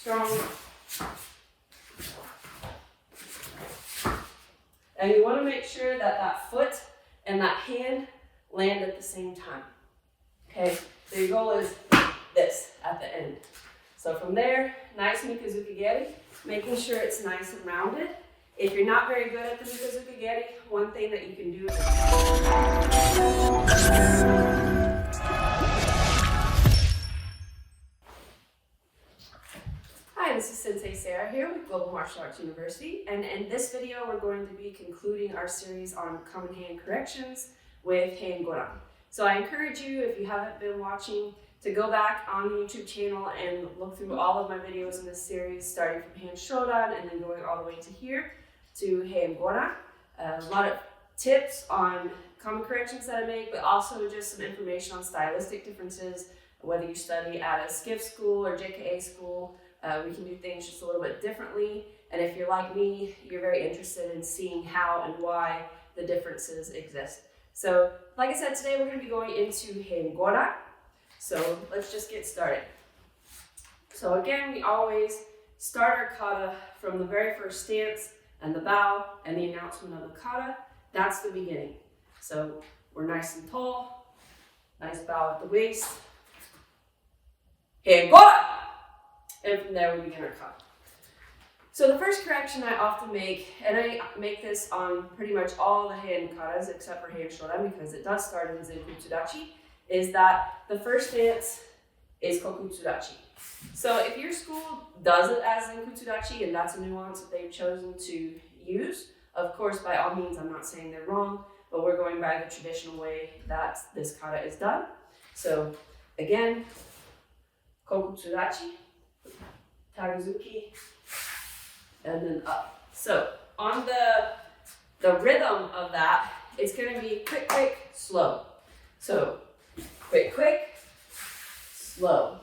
strong. And you want to make sure that that foot and that hand land at the same time. Okay, so your goal is this at the end. So from there, nice Mikazuki geri, making sure it's nice and rounded. If you're not very good at the Mikazuki geri, one thing that you can do is Hi, this is Sensei Sarah here with Global Martial Arts University, and in this video we're going to be concluding our series on common hand corrections with Heian Godan. So I encourage you, if you haven't been watching, to go back on the YouTube channel and look through all of my videos in this series, starting from Heian Shodan and then going all the way to here to Heian Godan. A lot of tips on common corrections that I make, but also just some information on stylistic differences, whether you study at a SCIF school or JKA school. We can do things just a little bit differently, and if you're like me, you're very interested in seeing how and why the differences exist. So, like I said, today we're going to be going into Heian Godan. So let's just get started. So again, we always start our kata from the very first stance and the bow and the announcement of the kata. That's the beginning. So we're nice and tall, nice bow at the waist. Heian Godan! And from there we begin our kata. So the first correction I often make, and I make this on pretty much all the Heian katas except for Heian Shodan because it does start in Zenkutsudachi, is that the first stance is Kokutsudachi. So if your school does it as Zenkutsudachi and that's a nuance that they've chosen to use, of course, by all means, I'm not saying they're wrong, but we're going by the traditional way that this kata is done. So again, Kokutsudachi, Tagazuki, and then up. So on the rhythm of that, it's going to be quick, quick, slow. So quick, quick, slow.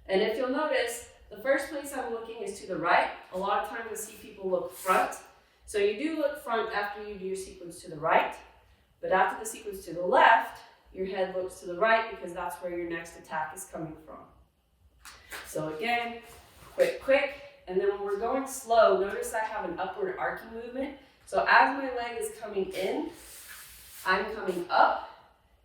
And if you'll notice, the first place I'm looking is to the right. A lot of times I see people look front. So you do look front after you do your sequence to the right, but after the sequence to the left, your head looks to the right because that's where your next attack is coming from. So again, quick, quick. And then when we're going slow, notice I have an upward arcing movement. So as my leg is coming in, I'm coming up,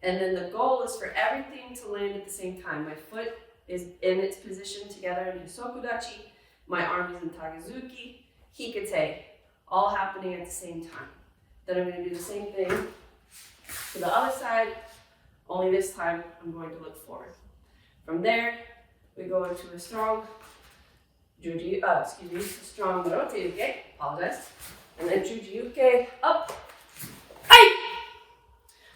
and then the goal is for everything to land at the same time. My foot is in its position together in Hisokudachi, my arm is in Tagazuki, Hikate, all happening at the same time. Then I'm going to do the same thing to the other side, only this time I'm going to look forward. From there, we go into a strong strong Marote Uke, apologize, and then Juji Uke, up, ai!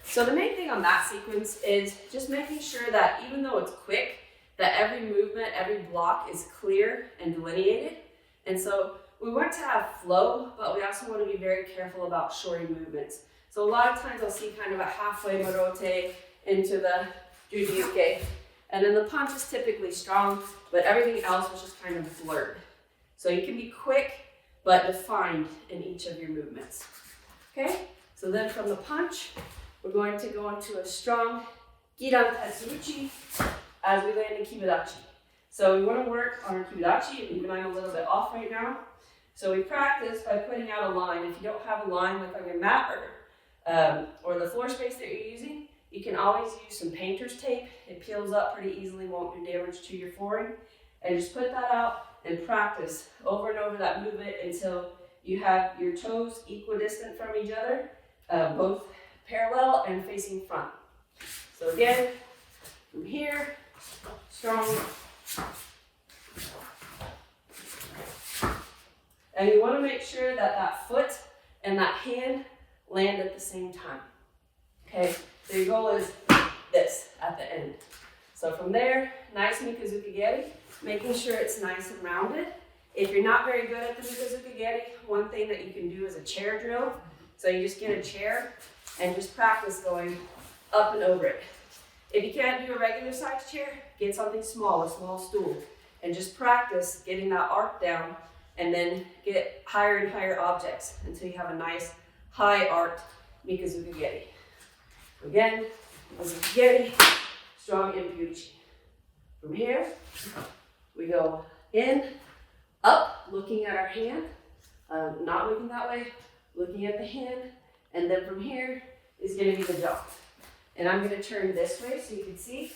So the main thing on that sequence is just making sure that even though it's quick, that every movement, every block is clear and delineated. And so we want to have flow, but we also want to be very careful about shorty movements. So a lot of times I'll see kind of a halfway Marote into the Juji Uke. And then the punch is typically strong, but everything else is just kind of blurred. So you can be quick, but defined in each of your movements. Okay, so then from the punch, we're going to go into a strong Gidan Tetsuuchi as we land in Kibadachi. So we want to work on our Kibadachi, and even I'm a little bit off right now. So we practice by putting out a line. If you don't have a line like on your mat or the floor space that you're using, you can always use some painter's tape. It peels up pretty easily, won't do damage to your flooring. And just put that out and practice over and over that movement until you have your toes equidistant from each other, both parallel and facing front. So again, from here, strong. And you want to make sure that that foot and that hand land at the same time. Okay, so your goal is this at the end. So from there, nice Mikazuki geri, making sure it's nice and rounded. If you're not very good at the Mikazuki geri, one thing that you can do is a chair drill. So you just get a chair and just practice going up and over it. If you can't do a regular size chair, get something small, a small stool, and just practice getting that arc down and then get higher and higher objects until you have a nice high arced Mikazuki geri. Again, Mikazuki geri, strong Impyuchi. From here, we go in, up, looking at our hand, not looking that way, looking at the hand, and then from here is going to be the jump. And I'm going to turn this way so you can see.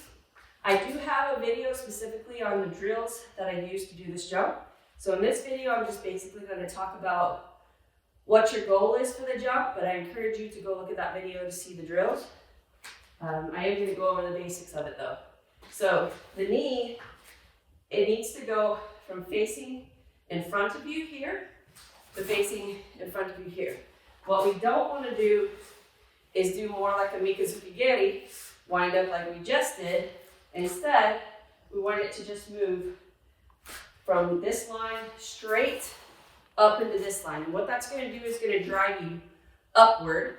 I do have a video specifically on the drills that I use to do this jump. So in this video, I'm just basically going to talk about what your goal is for the jump, but I encourage you to go look at that video to see the drills. I am going to go over the basics of it though. So the knee, it needs to go from facing in front of you here to facing in front of you here. What we don't want to do is do more like a Mikazuki geri, wind up like we just did. Instead, we want it to just move from this line straight up into this line. And what that's going to do is going to drive you upward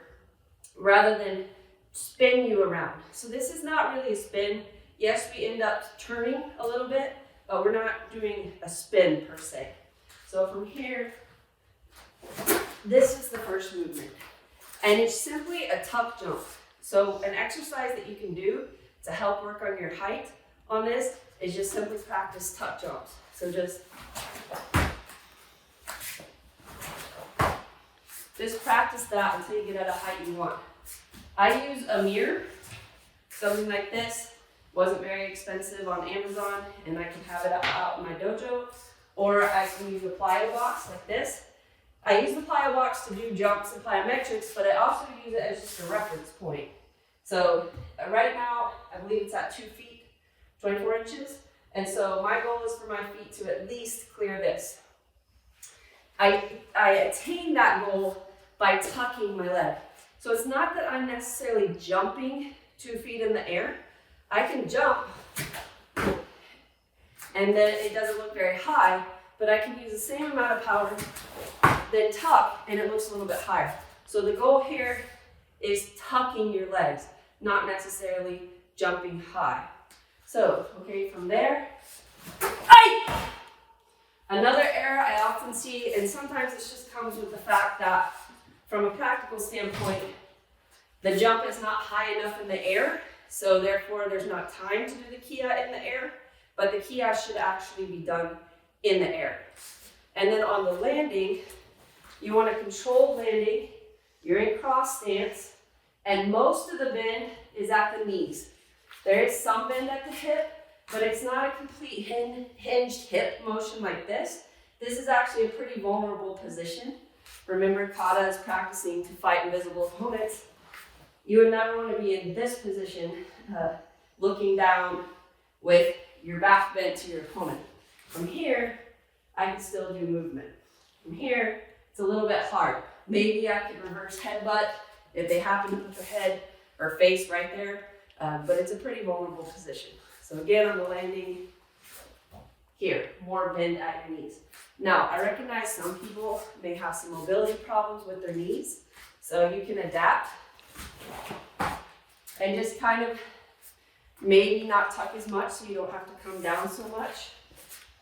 rather than spin you around. So this is not really a spin. Yes, we end up turning a little bit, but we're not doing a spin per se. So from here, this is the first movement. And it's simply a tuck jump. So an exercise that you can do to help work on your height on this is just simply practice tuck jumps. So just practice that until you get at a height you want. I use a mirror, something like this. Wasn't very expensive on Amazon, and I can have it out in my dojo. Or I can use a plyo box like this. I use the plyo box to do jumps and plyometrics, but I also use it as just a reference point. So right now, I believe it's at 2 feet, 24 inches. And so my goal is for my feet to at least clear this. I attain that goal by tucking my leg. So it's not that I'm necessarily jumping 2 feet in the air. I can jump, and then it doesn't look very high, but I can use the same amount of power, then tuck, and it looks a little bit higher. So the goal here is tucking your legs, not necessarily jumping high. So, okay, from there, aye! Another error I often see, and sometimes this just comes with the fact that from a practical standpoint, the jump is not high enough in the air, so therefore there's not time to do the kia in the air, but the kia should actually be done in the air. And then on the landing, you want to control landing, you're in cross stance, and most of the bend is at the knees. There is some bend at the hip, but it's not a complete hinged hip motion like this. This is actually a pretty vulnerable position. Remember, Kata is practicing to fight invisible opponents. You would never want to be in this position, looking down with your back bent to your opponent. From here, I can still do movement. From here, it's a little bit hard. Maybe I could reverse headbutt if they happen to put their head or face right there, but it's a pretty vulnerable position. So again, on the landing, here, more bend at your knees. Now, I recognize some people may have some mobility problems with their knees, so you can adapt and just kind of maybe not tuck as much so you don't have to come down so much,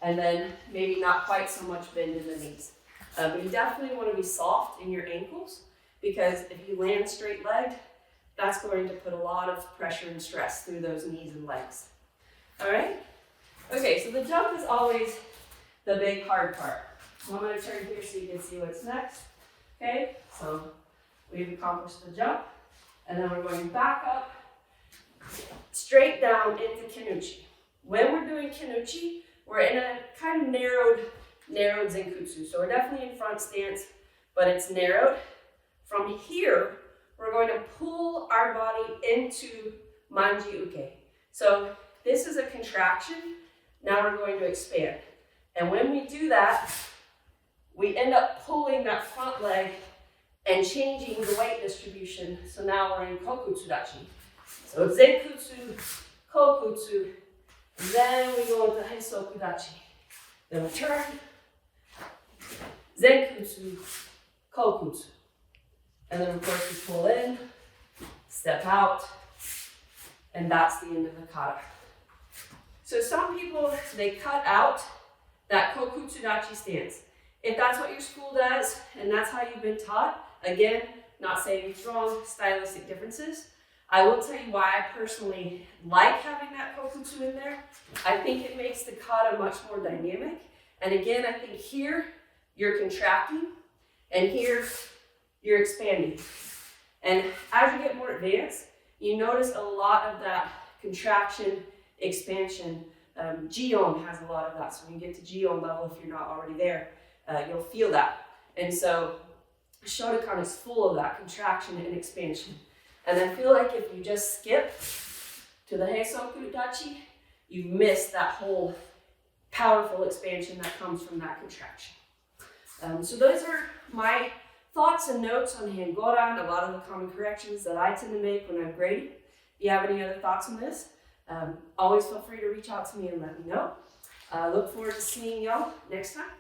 and then maybe not quite so much bend in the knees. But you definitely want to be soft in your ankles, because if you land straight legged, that's going to put a lot of pressure and stress through those knees and legs. All right? Okay, so the jump is always the big hard part. So I'm going to turn here so you can see what's next. Okay, so we've accomplished the jump, and then we're going back up, straight down into Kenuchi. When we're doing Kenuchi, we're in a kind of narrowed Zenkutsu. So we're definitely in front stance, but it's narrowed. From here, we're going to pull our body into Manji Uke. So this is a contraction. Now we're going to expand. And when we do that, we end up pulling that front leg and changing the weight distribution. So now we're in Kokutsudachi. So Zenkutsu, Kokutsu, then we go into Heisokudachi. Then we turn, Zenkutsu, Kokutsu. And then of course we pull in, step out, and that's the end of the kata. So some people, they cut out that Kokutsudachi stance. If that's what your school does, and that's how you've been taught, again, not saying it's wrong, stylistic differences. I will tell you why I personally like having that Kokutsu in there. I think it makes the kata much more dynamic, And again, I think here you're contracting and here you're expanding. And as you get more advanced, you notice a lot of that contraction, expansion. Geon has a lot of that. So when you get to Geon level, if you're not already there, you'll feel that. And so Shotokan is full of that contraction and expansion. And I feel like if you just skip to the Heisoku Dachi, you've missed that whole powerful expansion that comes from that contraction. So those are my thoughts and notes on Heian Godan, a lot of the common corrections that I tend to make when I'm grading. If you have any other thoughts on this, always feel free to reach out to me and let me know. Look forward to seeing y'all next time.